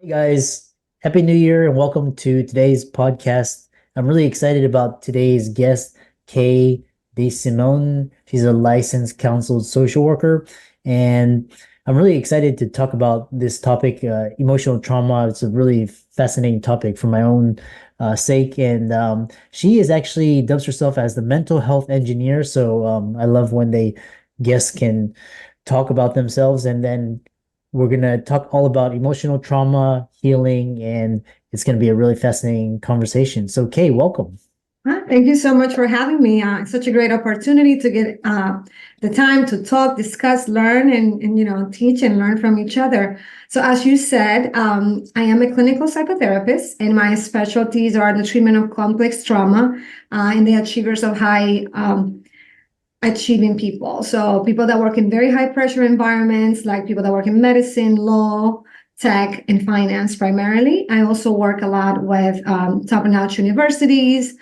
Hey guys, Happy New Year and welcome to today's podcast. I'm really excited about today's guest, Kay De Simone. She's a licensed counseled social worker, and I'm really excited to talk about this topic, emotional trauma. It's a really fascinating topic for my own sake, and she is actually dubs herself as the mental health engineer. So I love when they guests can talk about themselves, and then we're going to talk all about emotional trauma, healing, and it's going to be a really fascinating conversation. So, Kay, welcome. Thank you so much for having me. It's such a great opportunity to get the time to talk, discuss, learn, and teach and learn from each other. So, as you said, I am a clinical psychotherapist, and my specialties are the treatment of complex trauma and the achievers of high achieving people. So people that work in very high pressure environments, like people that work in medicine, law, tech, and finance primarily. I also work a lot with top-notch universities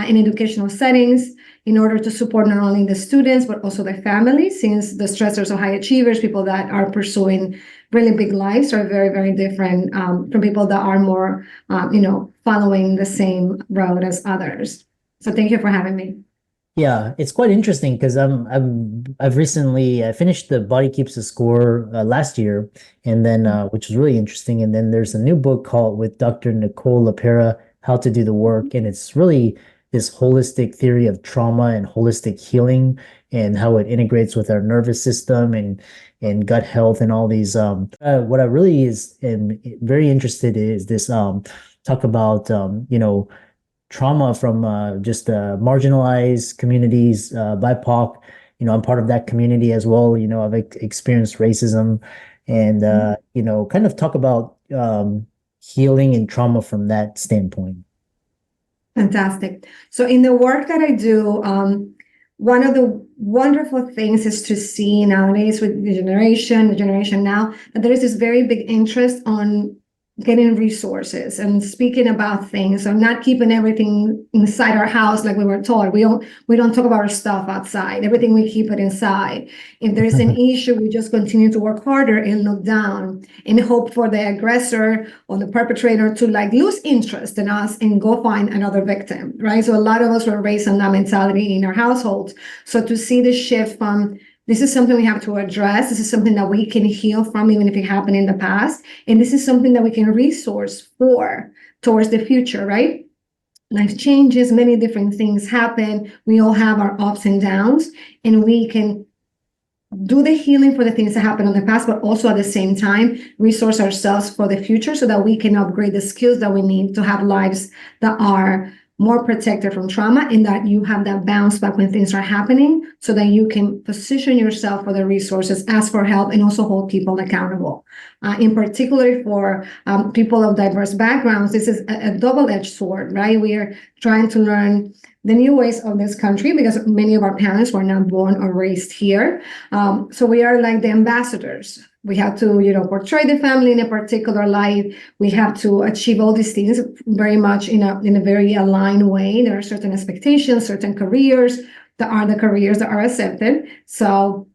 in educational settings in order to support not only the students, but also their families, since the stressors of high achievers, people that are pursuing really big lives, are very, very different from people that are more, following the same road as others. So thank you for having me. Yeah, it's quite interesting because I've recently I finished the Body Keeps the Score last year, and then which was really interesting. And then there's a new book called with Dr. Nicole LaPera, How to Do the Work, and it's really this holistic theory of trauma and holistic healing and how it integrates with our nervous system and gut health and all these. What I really is am very interested in is this talk about trauma from just marginalized communities, BIPOC. I'm part of that community as well. I've experienced racism and, kind of talk about healing and trauma from that standpoint. Fantastic. So in the work that I do, one of the wonderful things is to see nowadays with the generation now, that there is this very big interest on getting resources and speaking about things. So not keeping everything inside our house like we were taught. We don't talk about our stuff outside. Everything we keep it inside. If there is an issue, we just continue to work harder and look down and hope for the aggressor or the perpetrator to like lose interest in us and go find another victim, right? So a lot of us were raised on that mentality in our households. So to see the shift from this is something we have to address. This is something that we can heal from, even if it happened in the past. And this is something that we can resource for towards the future, right? Life changes, many different things happen. We all have our ups and downs, and we can do the healing for the things that happened in the past, but also at the same time, resource ourselves for the future so that we can upgrade the skills that we need to have lives that are more protected from trauma, and that you have that bounce back when things are happening so that you can position yourself for the resources, ask for help, and also hold people accountable. In particular for people of diverse backgrounds, this is a double-edged sword, right? We are trying to learn the new ways of this country because many of our parents were not born or raised here. So we are like the ambassadors. We have to, portray the family in a particular light. We have to achieve all these things very much in a very aligned way. There are certain expectations, certain careers that are the careers that are accepted. So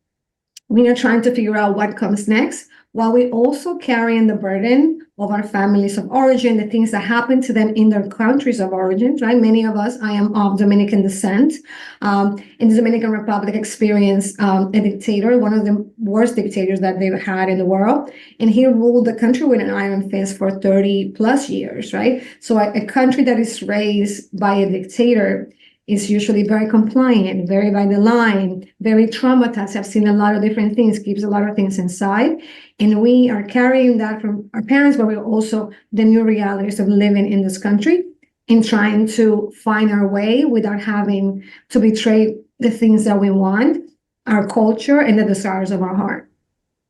we are trying to figure out what comes next, while we also carrying the burden of our families of origin, the things that happen to them in their countries of origin, right? Many of us, I am of Dominican descent. In the Dominican Republic experienced a dictator, one of the worst dictators that they've had in the world. And he ruled the country with an iron fist for 30 plus years, right? So a country that is raised by a dictator is usually very compliant, very by the line, very traumatized, have seen a lot of different things, keeps a lot of things inside. And we are carrying that from our parents, but we're also the new realities of living in this country and trying to find our way without having to betray the things that we want, our culture, and the desires of our heart.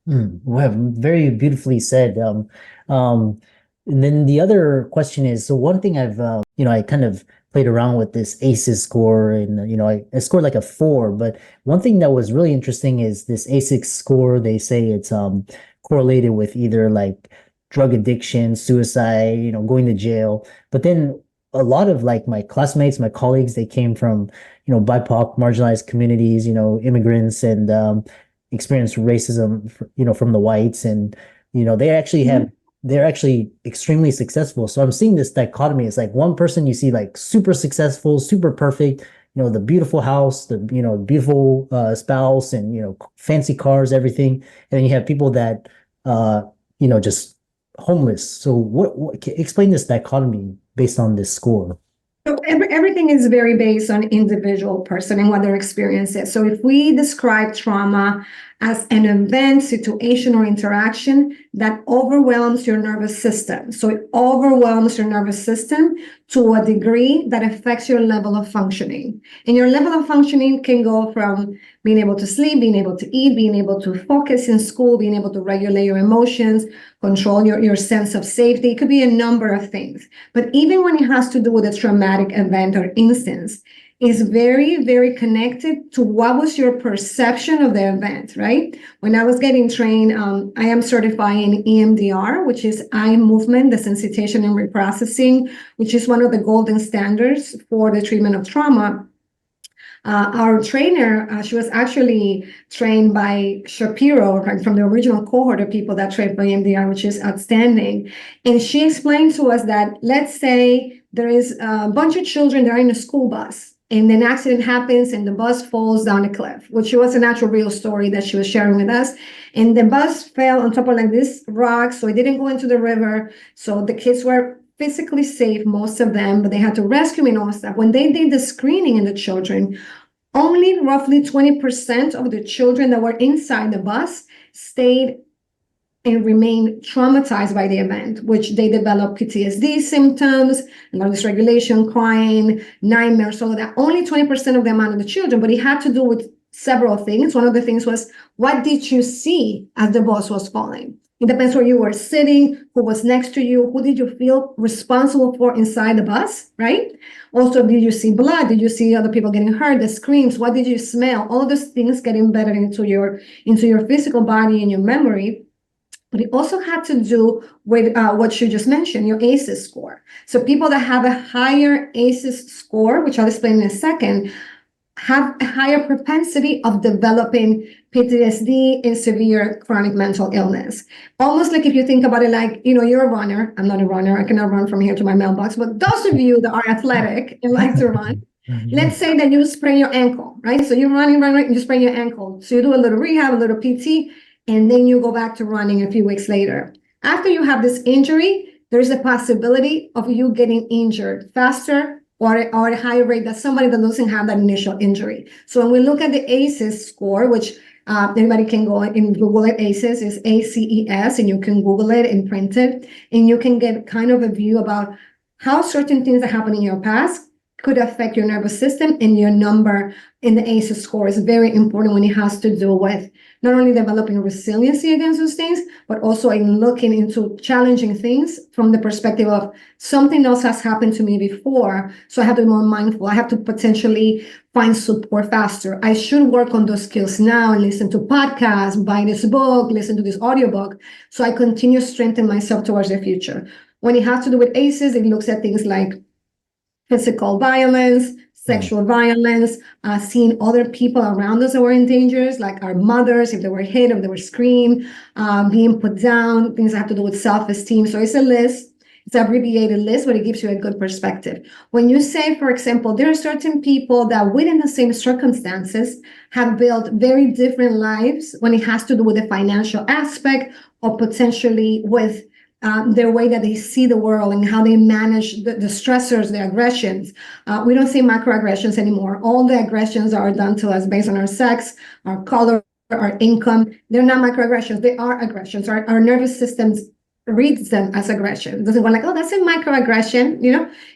Well, very beautifully said. Um, and then the other question is, so one thing I kind of played around with this ACEs score, and I scored like a 4. But one thing that was really interesting is this ACEs score. They say it's correlated with either like drug addiction, suicide, going to jail. But then a lot of like my classmates, my colleagues, they came from BIPOC, marginalized communities, immigrants, and experienced racism, from the whites, and they actually have they're actually extremely successful. So I'm seeing this dichotomy. It's like one person you see like super successful, super perfect, the beautiful house, the beautiful spouse, and fancy cars, everything. And then you have people that just homeless. So explain this dichotomy based on this score. So everything is very based on individual person and what their experience is. So if we describe trauma as an event, situation, or interaction that overwhelms your nervous system. So it overwhelms your nervous system to a degree that affects your level of functioning. And your level of functioning can go from being able to sleep, being able to eat, being able to focus in school, being able to regulate your emotions, control your sense of safety. It could be a number of things. But even when it has to do with a traumatic event or instance, is very, very connected to what was your perception of the event, right? When I was getting trained, I am certified in EMDR, which is eye movement desensitization and reprocessing, which is one of the golden standards for the treatment of trauma. Our trainer, she was actually trained by Shapiro, from the original cohort of people that trained by EMDR, which is outstanding. And she explained to us that, let's say there is a bunch of children that are in a school bus, and an accident happens and the bus falls down a cliff, which was an actual real story that she was sharing with us. And the bus fell on top of like this rock, so it didn't go into the river. So the kids were physically safe, most of them, but they had to rescue me and all that stuff. When they did the screening in the children, only roughly 20% of the children that were inside the bus stayed and remained traumatized by the event, which they developed PTSD symptoms, dysregulation, crying, nightmares, all of that. Only 20% of the amount of the children, but it had to do with several things. One of the things was, what did you see as the bus was falling? It depends where you were sitting, who was next to you, who did you feel responsible for inside the bus, right? Also, did you see blood? Did you see other people getting hurt? The screams? What did you smell? All of those things get embedded into your physical body and your memory. But it also had to do with what you just mentioned, your ACEs score. So people that have a higher ACEs score, which I'll explain in a second, have a higher propensity of developing PTSD and severe chronic mental illness. Almost like if you think about it like, you're a runner. I'm not a runner. I cannot run from here to my mailbox. But those of you that are athletic and like to run, let's say that you sprain your ankle, right? So you're running, and you sprain your ankle. So you do a little rehab, a little PT, and then you go back to running a few weeks later. After you have this injury, there's a possibility of you getting injured faster or at a higher rate than somebody that doesn't have that initial injury. So when we look at the ACEs score, which anybody can go and Google it, ACEs is ACES, and you can Google it and print it, and you can get kind of a view about how certain things that happened in your past could affect your nervous system, and your number in the ACEs score is very important when it has to do with not only developing resiliency against those things, but also in looking into challenging things from the perspective of something else has happened to me before, so I have to be more mindful. I have to potentially find support faster. I should work on those skills now and listen to podcasts, buy this book, listen to this audiobook, so I continue to strengthen myself towards the future. When it has to do with ACEs, it looks at things like physical violence, sexual violence, seeing other people around us that were in danger, like our mothers, if they were hit, if they were screamed, being put down, things that have to do with self-esteem. So it's a list. It's an abbreviated list, but it gives you a good perspective. When you say, for example, there are certain people that within the same circumstances have built very different lives when it has to do with the financial aspect or potentially with their way that they see the world and how they manage the stressors, the aggressions. We don't see microaggressions anymore. All the aggressions are done to us based on our sex, our color, our income. They're not microaggressions. They are aggressions. Our nervous systems reads them as aggression. It doesn't go like, oh, that's a microaggression.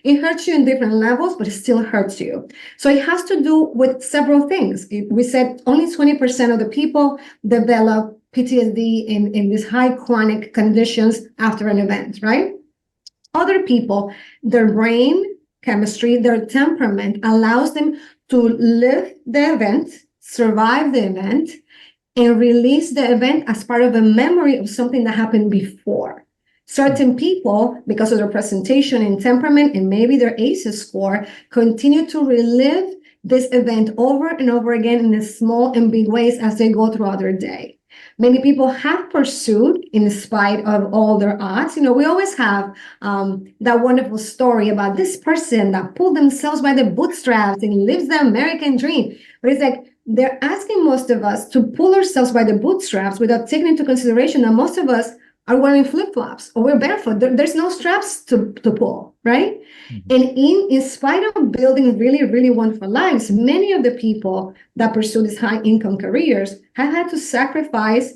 It hurts you in different levels, but it still hurts you. So it has to do with several things. We said only 20% of the people develop PTSD in these high chronic conditions after an event, right? Other people, their brain chemistry, their temperament allows them to live the event, survive the event, and release the event as part of a memory of something that happened before. Certain people, because of their presentation and temperament and maybe their ACEs score, continue to relive this event over and over again in small and big ways as they go throughout their day. Many people have pursued in spite of all their odds. We always have that wonderful story about this person that pulled themselves by the bootstraps and lives the American dream. But it's like they're asking most of us to pull ourselves by the bootstraps without taking into consideration that most of us are wearing flip-flops or we're barefoot. There's no straps to pull, right? Mhm. And in spite of building really, really wonderful lives, many of the people that pursue these high-income careers have had to sacrifice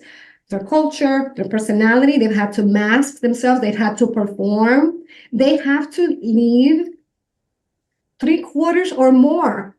their culture, their personality. They've had to mask themselves. They've had to perform. They have to leave 3/4 or more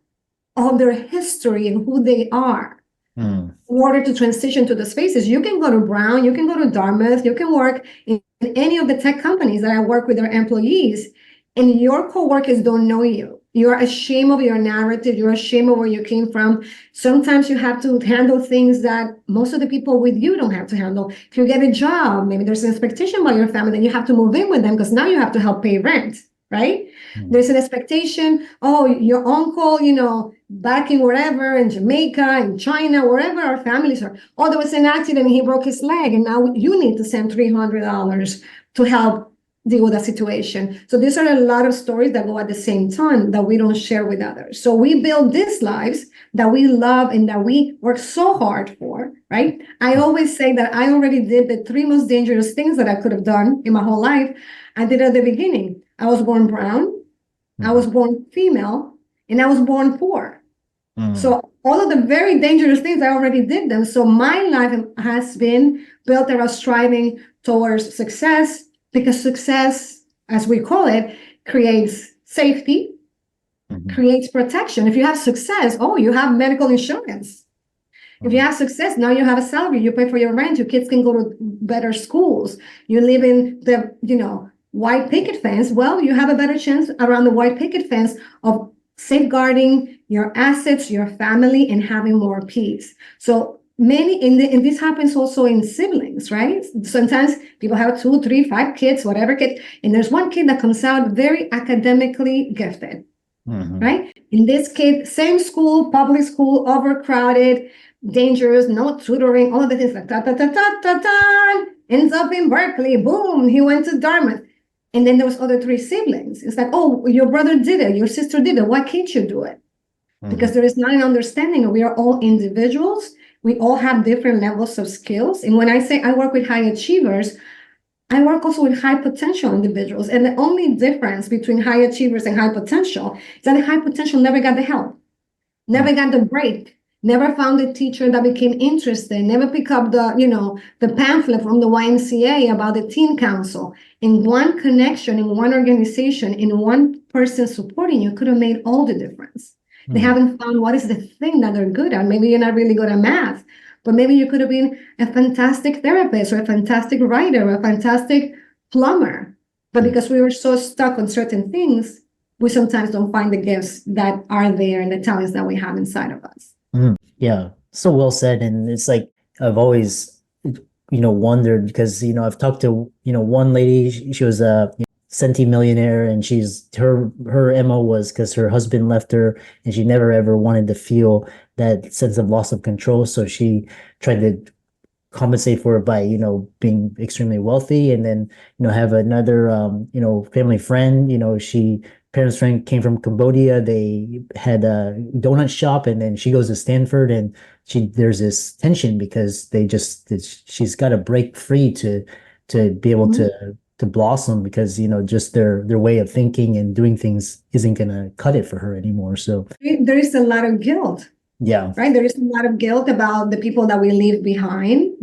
of their history and who they are Mm. in order to transition to the spaces. You can go to Brown, you can go to Dartmouth, you can work in any of the tech companies that I work with their employees, and your coworkers don't know you. You're ashamed of your narrative. You're ashamed of where you came from. Sometimes you have to handle things that most of the people with you don't have to handle. If you get a job, maybe there's an expectation by your family, then you have to move in with them because now you have to help pay rent, right? Mm. There's an expectation, oh, your uncle, back in wherever, in Jamaica, in China, wherever our families are. Oh, there was an accident and he broke his leg, and now you need to send $300 to help deal with that situation. So these are a lot of stories that go at the same time that we don't share with others. So we build these lives that we love and that we work so hard for, right? I always say that I already did the 3 most dangerous things that I could have done in my whole life. I did at the beginning. I was born brown, I was born female, and I was born poor. Mm. So all of the very dangerous things, I already did them. So my life has been built around striving towards success, because success, as we call it, creates safety, Mhm. creates protection. If you have success, oh, you have medical insurance. If you have success, now you have a salary, you pay for your rent, your kids can go to better schools. You live in the, white picket fence. Well, you have a better chance around the white picket fence of safeguarding your assets, your family, and having more peace. So many, and this happens also in siblings, right? Sometimes people have 2, 3, 5 kids, whatever kid, and there's one kid that comes out very academically gifted, Mhm. right? In this kid, same school, public school, overcrowded, dangerous, no tutoring, all of the things like ends up in Berkeley, boom, he went to Dartmouth. And then there was other 3 siblings. It's like, oh, your brother did it, your sister did it, why can't you do it? Because there is not an understanding of we are all individuals. We all have different levels of skills. And when I say I work with high achievers, I work also with high potential individuals. And the only difference between high achievers and high potential is that the high potential never got the help, never got the break, never found a teacher that became interested, never picked up the pamphlet from the YMCA about the teen council. In one connection, in one organization, in one person supporting you could have made all the difference. They haven't found what is the thing that they're good at. Maybe you're not really good at math, but maybe you could have been a fantastic therapist or a fantastic writer or a fantastic plumber. But because we were so stuck on certain things, we sometimes don't find the gifts that are there and the talents that we have inside of us. Yeah, so well said. And it's like I've always, wondered because I've talked to one lady. She was a centimillionaire, and her MO was because her husband left her, and she never ever wanted to feel that sense of loss of control. So she tried to compensate for it by being extremely wealthy, and then have another family friend. She parents friend came from Cambodia. They had a donut shop, and then she goes to Stanford, and there's this tension because she's got to break free to be able to blossom, because just their way of thinking and doing things isn't gonna cut it for her anymore. So There is a lot of guilt. yeah. Right. There is a lot of guilt about the people that we leave behind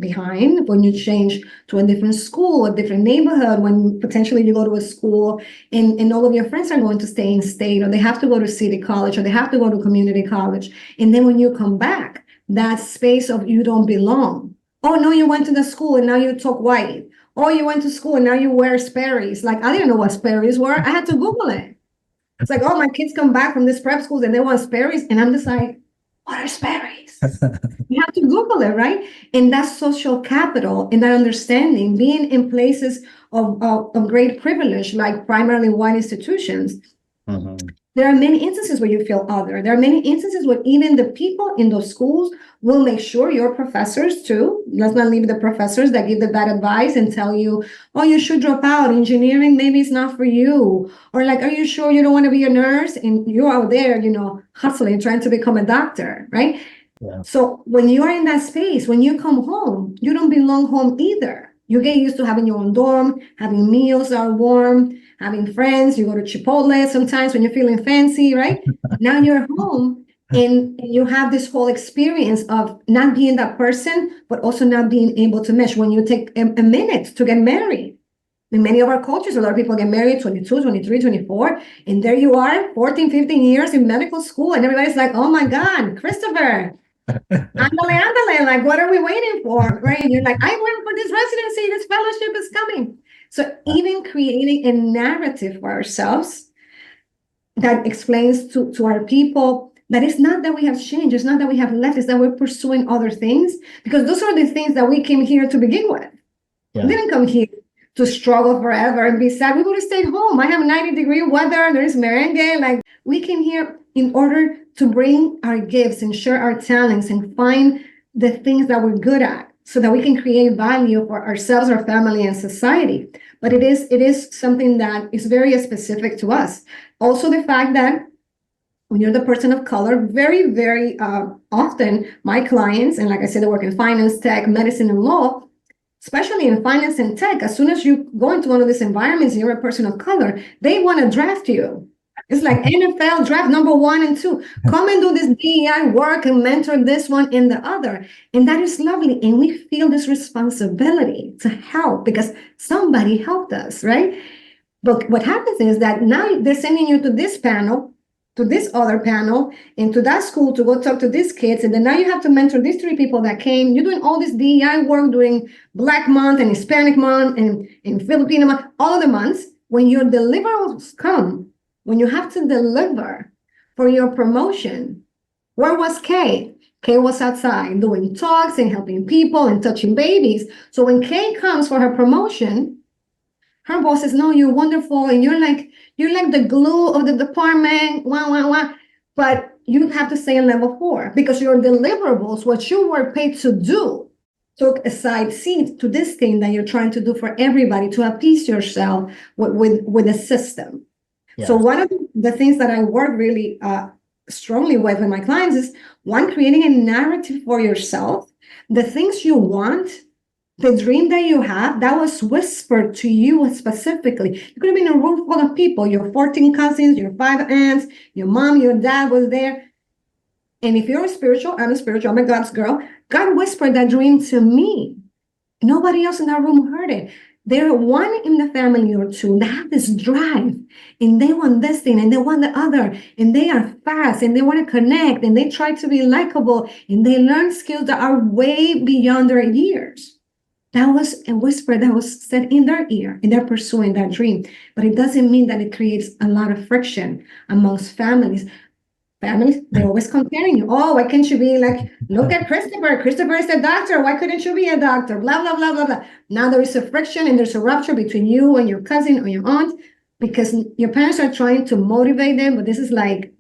when you change to a different school, a different neighborhood, when potentially you go to a school and all of your friends are going to stay in state, or they have to go to city college, or they have to go to community college. And then when you come back, that space of you don't belong. Oh, no, you went to the school and now you talk white. Oh, you went to school and now you wear Sperry's. Like, I didn't know what Sperry's were. I had to Google it. It's like, oh, my kids come back from this prep schools and they want Sperry's. And I'm just like, what are Sperry's? You have to Google it, right? And that's social capital and that understanding, being in places of great privilege, like primarily white institutions, Mhm. There are many instances where you feel other. There are many instances where even the people in those schools will make sure, your professors too. Let's not leave the professors that give the bad advice and tell you, oh, you should drop out. Engineering, maybe it's not for you. Or like, are you sure you don't want to be a nurse? And you're out there, hustling, trying to become a doctor, right? Yeah. So when you are in that space, when you come home, you don't belong home either. You get used to having your own dorm, having meals that are warm, having friends. You go to Chipotle sometimes when you're feeling fancy, right? Now you're home and you have this whole experience of not being that person, but also not being able to mesh. When you take a minute to get married, in many of our cultures, a lot of people get married 22, 23, 24, and there you are, 14, 15 years in medical school, and everybody's like, oh my God, Christopher, ándale, ándale, like, what are we waiting for, right? And you're like, I went for this residency, this fellowship is coming. So even creating a narrative for ourselves that explains to our people that it's not that we have changed, it's not that we have left, it's that we're pursuing other things, because those are the things that we came here to begin with. Yeah. We didn't come here to struggle forever and be sad. We would have stayed home. I have 90-degree weather. There is merengue. Like, we came here in order to bring our gifts and share our talents and find the things that we're good at so that we can create value for ourselves, our family, and society. But it is something that is very specific to us. Also, the fact that when you're the person of color, very, very often my clients, and like I said, they work in finance, tech, medicine, and law, especially in finance and tech, as soon as you go into one of these environments, you're a person of color, they want to draft you. It's like NFL draft number 1 and 2. Come and do this DEI work and mentor this one and the other. And that is lovely. And we feel this responsibility to help because somebody helped us, right? But what happens is that now they're sending you to this panel, to this other panel, and to that school to go talk to these kids. And then now you have to mentor these 3 people that came. You're doing all this DEI work, doing Black Month and Hispanic Month and Filipino Month, all of the months. When your deliverables come, when you have to deliver for your promotion, where was Kay? Kay was outside doing talks and helping people and touching babies. So when Kay comes for her promotion, her boss says, no, you're wonderful. And you're like the glue of the department, wah, wah, wah. But you have to stay in level 4 because your deliverables, what you were paid to do, took a side seat to this thing that you're trying to do for everybody to appease yourself with a system. Yeah. So one of the things that I work really strongly with my clients is, one, creating a narrative for yourself, the things you want, the dream that you have that was whispered to you specifically. You could have been in a room full of people, your 14 cousins, your 5 aunts, your mom, your dad was there. And if you're spiritual, I'm a spiritual, I'm a God's girl. God whispered that dream to me. Nobody else in that room heard it. There are one in the family or 2 that have this drive and they want this thing and they want the other and they are fast and they want to connect and they try to be likable and they learn skills that are way beyond their years. That was a whisper that was said in their ear and they're pursuing that dream. But it doesn't mean that it creates a lot of friction amongst families. They're always comparing you. Oh, why can't you be like, look at Christopher. Christopher is a doctor. Why couldn't you be a doctor? Blah, blah, blah, blah, blah. Now there is a friction and there's a rupture between you and your cousin or your aunt because your parents are trying to motivate them. But this is like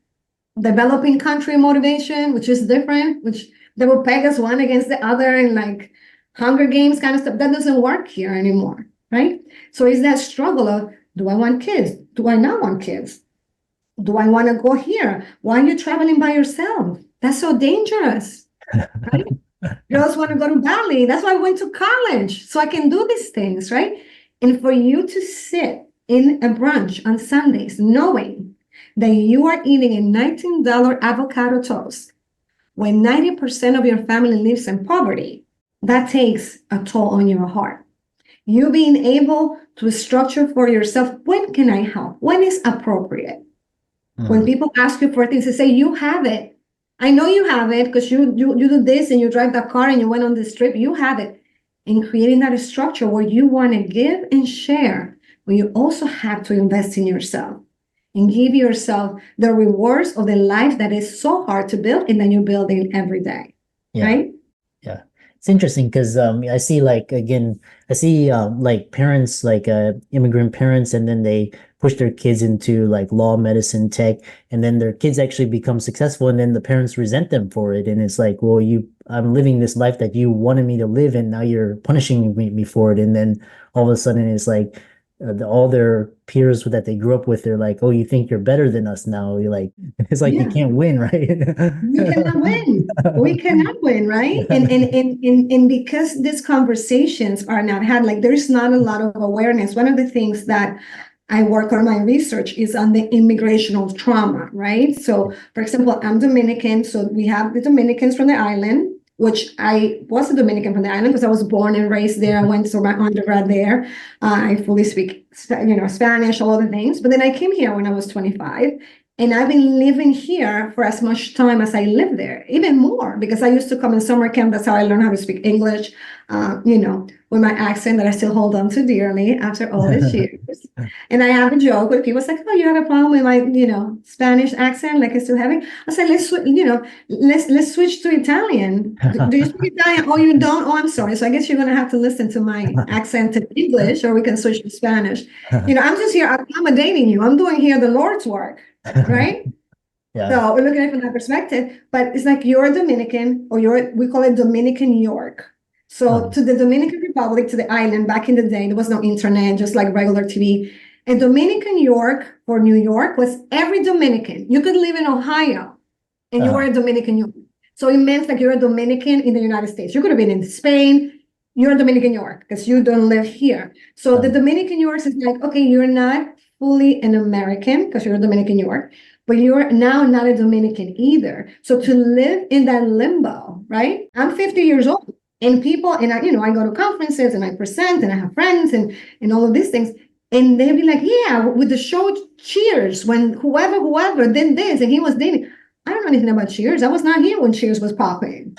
developing country motivation, which is different, which they will peg us one against the other and like Hunger Games kind of stuff. That doesn't work here anymore, right? So it's that struggle of, do I want kids? Do I not want kids? Do I want to go here? Why are you traveling by yourself? That's so dangerous, right? Girls want to go to Bali. That's why I went to college, so I can do these things, right? And for you to sit in a brunch on Sundays knowing that you are eating a $19 avocado toast when 90% of your family lives in poverty, that takes a toll on your heart. You being able to structure for yourself, when can I help? When is appropriate? When people ask you for things, they say, you have it. I know you have it because you do this and you drive that car and you went on this trip. You have it. In creating that structure where you want to give and share, but you also have to invest in yourself and give yourself the rewards of the life that is so hard to build and then you're building every day, Yeah. right? Yeah. It's interesting because I see like again I see like parents like immigrant parents and then they push their kids into like law, medicine, tech, and then their kids actually become successful and then the parents resent them for it and it's like, well, you I'm living this life that you wanted me to live and now you're punishing me for it and then all of a sudden it's like all their peers that they grew up with, they're like, oh, you think you're better than us now? You're like, it's like you Yeah. can't win, right? We cannot win. We cannot win, right? And because these conversations are not had, like there's not a lot of awareness. One of the things that I work on my research is on the immigrational trauma, right? So, for example, I'm Dominican, so we have the Dominicans from the island, which I was a Dominican from the island because I was born and raised there. I went to my undergrad there. I fully speak, Spanish, all the things. But then I came here when I was 25. And I've been living here for as much time as I lived there, even more, because I used to come in summer camp. That's how I learned how to speak English, with my accent that I still hold on to dearly after all these years. And I have a joke with people. It's like, oh, you have a problem with my, Spanish accent, like I still have it. I said, let's switch to Italian. Do you speak Italian? Oh, you don't? Oh, I'm sorry. So I guess you're going to have to listen to my accent in English, or we can switch to Spanish. I'm just here accommodating you. I'm doing here the Lord's work. Right? Yeah. So we're looking at it from that perspective, but it's like you're a Dominican or we call it Dominican York. So to the Dominican Republic, to the island, back in the day, there was no internet, just like regular TV. And Dominican York or New York was every Dominican. You could live in Ohio and you were a Dominican York. So it meant like you're a Dominican in the United States. You could have been in Spain. You're a Dominican York because you don't live here. So the Dominican York is like, okay, you're not fully an American because you're a Dominican York, but you're now not a Dominican either. So to live in that limbo, right? I'm 50 years old and people, and I go to conferences and I present and I have friends and all of these things. And they'll be like, yeah, with the show Cheers, when whoever did this and he was dating. I don't know anything about Cheers. I was not here when Cheers was popping.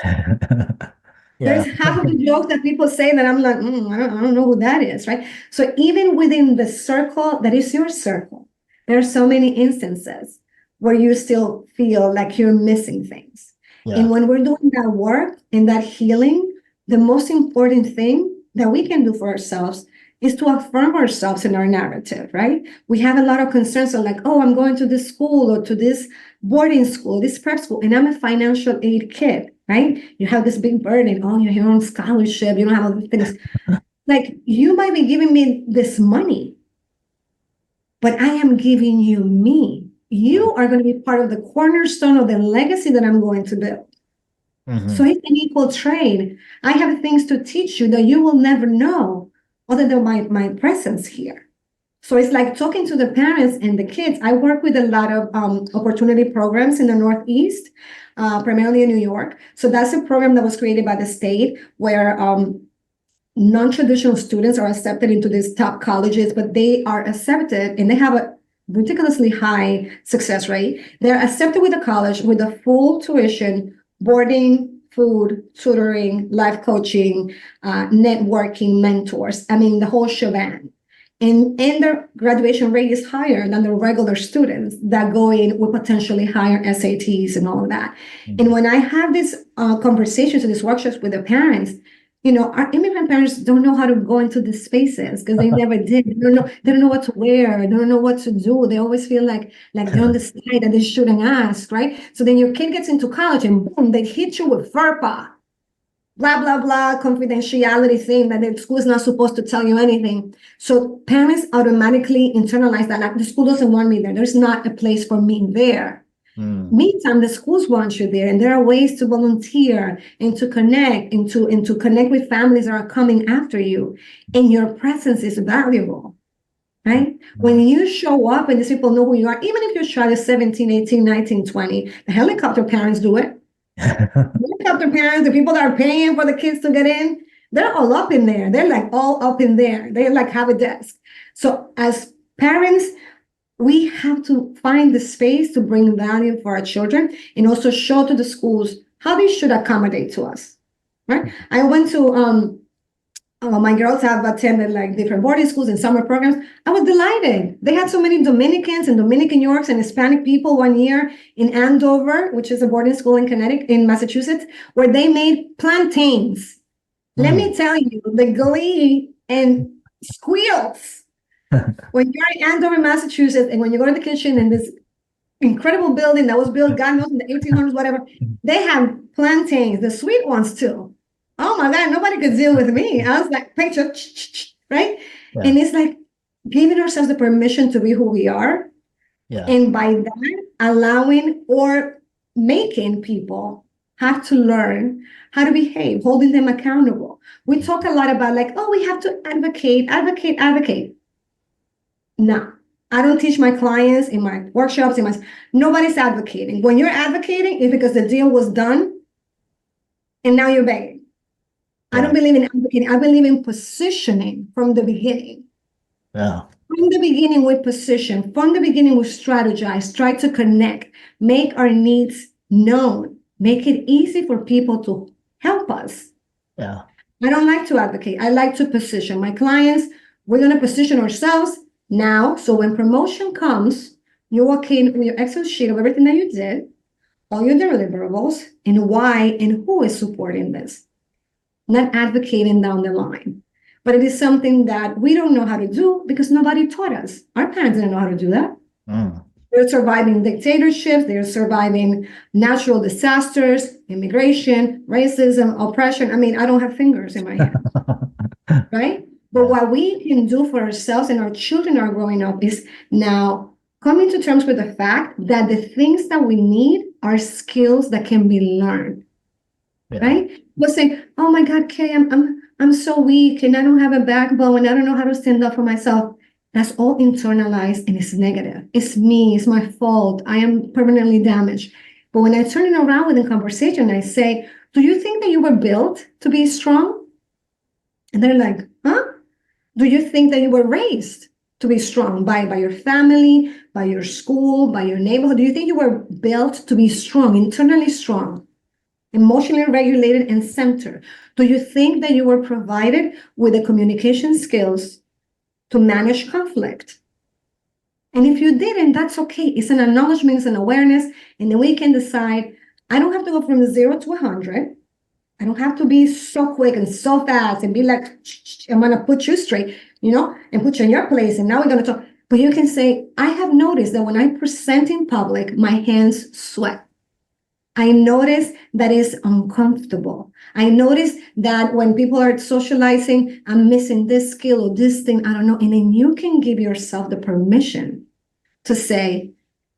Yeah. There's half of the jokes that people say that I'm like, I don't know who that is, right? So even within the circle that is your circle, there are so many instances where you still feel like you're missing things. Yeah. And when we're doing that work and that healing, the most important thing that we can do for ourselves is to affirm ourselves in our narrative, right? We have a lot of concerns of like, oh, I'm going to this school or to this boarding school, this prep school, and I'm a financial aid kid, right? You have this big burden. Oh, you're here on scholarship. You don't have all the things. Like, you might be giving me this money, but I am giving you me. You are going to be part of the cornerstone of the legacy that I'm going to build. So it's an equal trade. I have things to teach you that you will never know other than my presence here. So it's like talking to the parents and the kids. I work with a lot of opportunity programs in the Northeast, primarily in New York. So that's a program that was created by the state where non-traditional students are accepted into these top colleges, but they are accepted and they have a ridiculously high success rate. They're accepted with a college with a full tuition, boarding, food, tutoring, life coaching, networking, mentors. I mean, the whole shebang. And their graduation rate is higher than the regular students that go in with potentially higher SATs and all of that. And when I have these conversations and these workshops with the parents, our immigrant parents don't know how to go into these spaces because they never did. They don't know what to wear. They don't know what to do. They always feel like they're on the side that they shouldn't ask, right? So then your kid gets into college and boom, they hit you with FERPA, blah, blah, blah, confidentiality thing that the school is not supposed to tell you anything. So parents automatically internalize that, like, the school doesn't want me there. There's not a place for me there. Meantime, the schools want you there, and there are ways to volunteer and to connect and to connect with families that are coming after you. And your presence is valuable, right? When you show up and these people know who you are, even if your child is 17, 18, 19, 20, the helicopter parents do it. Helicopter parents, the people that are paying for the kids to get in, they're all up in there. They're like all up in there. They like have a desk. So as parents, we have to find the space to bring value for our children and also show to the schools how they should accommodate to us, right? I went to, my girls have attended like different boarding schools and summer programs. I was delighted. They had so many Dominicans and Dominican Yorks and Hispanic people one year in Andover, which is a boarding school in Massachusetts, where they made plantains Let me tell you, the glee and squeals when you're in Andover, Massachusetts, and when you go to the kitchen in this incredible building that was built, God knows, in the 1800s, whatever, they have plantains, the sweet ones too. Oh my God, nobody could deal with me. I was like, picture, right? Yeah. And it's like giving ourselves the permission to be who we are. Yeah. And by that, allowing or making people have to learn how to behave, holding them accountable. We talk a lot about like, oh, we have to advocate. No, I don't teach my clients in my workshops, nobody's advocating. When you're advocating, it's because the deal was done and now you're begging. I don't believe in advocating. I believe in positioning from the beginning. Yeah. From the beginning, we position. From the beginning, we strategize, try to connect, make our needs known, make it easy for people to help us. Yeah. I don't like to advocate. I like to position. My clients, we're going to position ourselves now. So when promotion comes, you walk in with your Excel sheet of everything that you did, all your deliverables, and why and who is supporting this. Not advocating down the line. But it is something that we don't know how to do because nobody taught us. Our parents didn't know how to do that. They're surviving dictatorships, they're surviving natural disasters, immigration, racism, oppression. I mean, I don't have fingers in my hands, right? But what we can do for ourselves and our children are growing up is now coming to terms with the fact that the things that we need are skills that can be learned, right? We'll say, oh my God, Kay, I'm so weak and I don't have a backbone and I don't know how to stand up for myself. That's all internalized and it's negative. It's me, it's my fault. I am permanently damaged. But when I turn it around with a conversation, I say, do you think that you were built to be strong? And they're like, huh? Do you think that you were raised to be strong by your family, by your school, by your neighborhood? Do you think you were built to be strong, internally strong, emotionally regulated and centered? Do you think that you were provided with the communication skills to manage conflict? And if you didn't, that's okay. It's an acknowledgement, it's an awareness, and then we can decide, I don't have to go from 0 to 100. I don't have to be so quick and so fast and be like, I'm going to put you straight, and put you in your place. And now we're going to talk. But you can say, I have noticed that when I present in public, my hands sweat. I notice that it's uncomfortable. I notice that when people are socializing, I'm missing this skill or this thing, I don't know. And then you can give yourself the permission to say,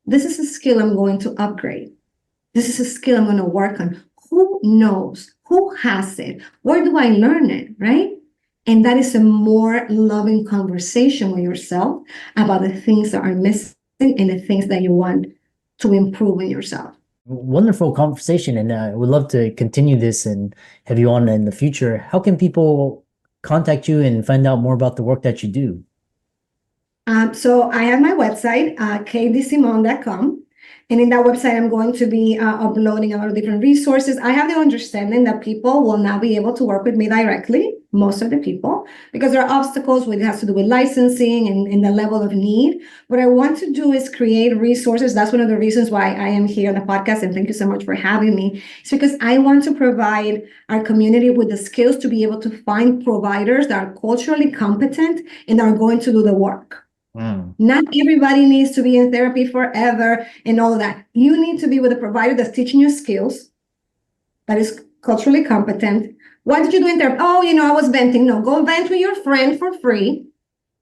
this is a skill I'm going to upgrade. This is a skill I'm going to work on. Who knows? Who has it? Where do I learn it, right? And that is a more loving conversation with yourself about the things that are missing and the things that you want to improve in yourself. Wonderful conversation, and I would love to continue this and have you on in the future. How can people contact you and find out more about the work that you do? So I have my website, kaydesimone.com. And in that website, I'm going to be uploading a lot of different resources. I have the understanding that people will not be able to work with me directly, most of the people, because there are obstacles when it has to do with licensing and the level of need. What I want to do is create resources. That's one of the reasons why I am here on the podcast. And thank you so much for having me. It's because I want to provide our community with the skills to be able to find providers that are culturally competent and are going to do the work. Not everybody needs to be in therapy forever and all of that. You need to be with a provider that's teaching you skills, that is culturally competent. What did you do in therapy? Oh, I was venting. No, go vent with your friend for free.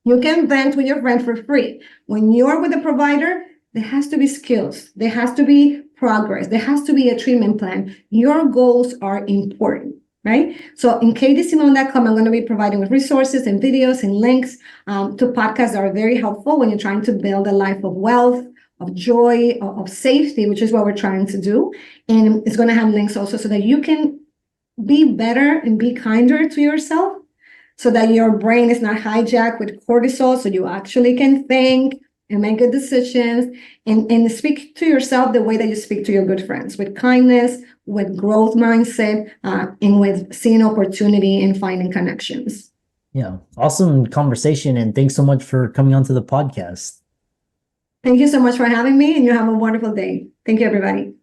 You can vent with your friend for free. When you're with a provider, there has to be skills. There has to be progress. There has to be a treatment plan. Your goals are important. Right? So in kaydesimone.com, I'm going to be providing with resources and videos and links to podcasts that are very helpful when you're trying to build a life of wealth, of joy, of safety, which is what we're trying to do. And it's going to have links also so that you can be better and be kinder to yourself so that your brain is not hijacked with cortisol, so you actually can think and make good decisions and speak to yourself the way that you speak to your good friends, with kindness, with growth mindset, and with seeing opportunity and finding connections. Yeah, awesome conversation. And thanks so much for coming onto the podcast. Thank you so much for having me, and you have a wonderful day. Thank you, everybody.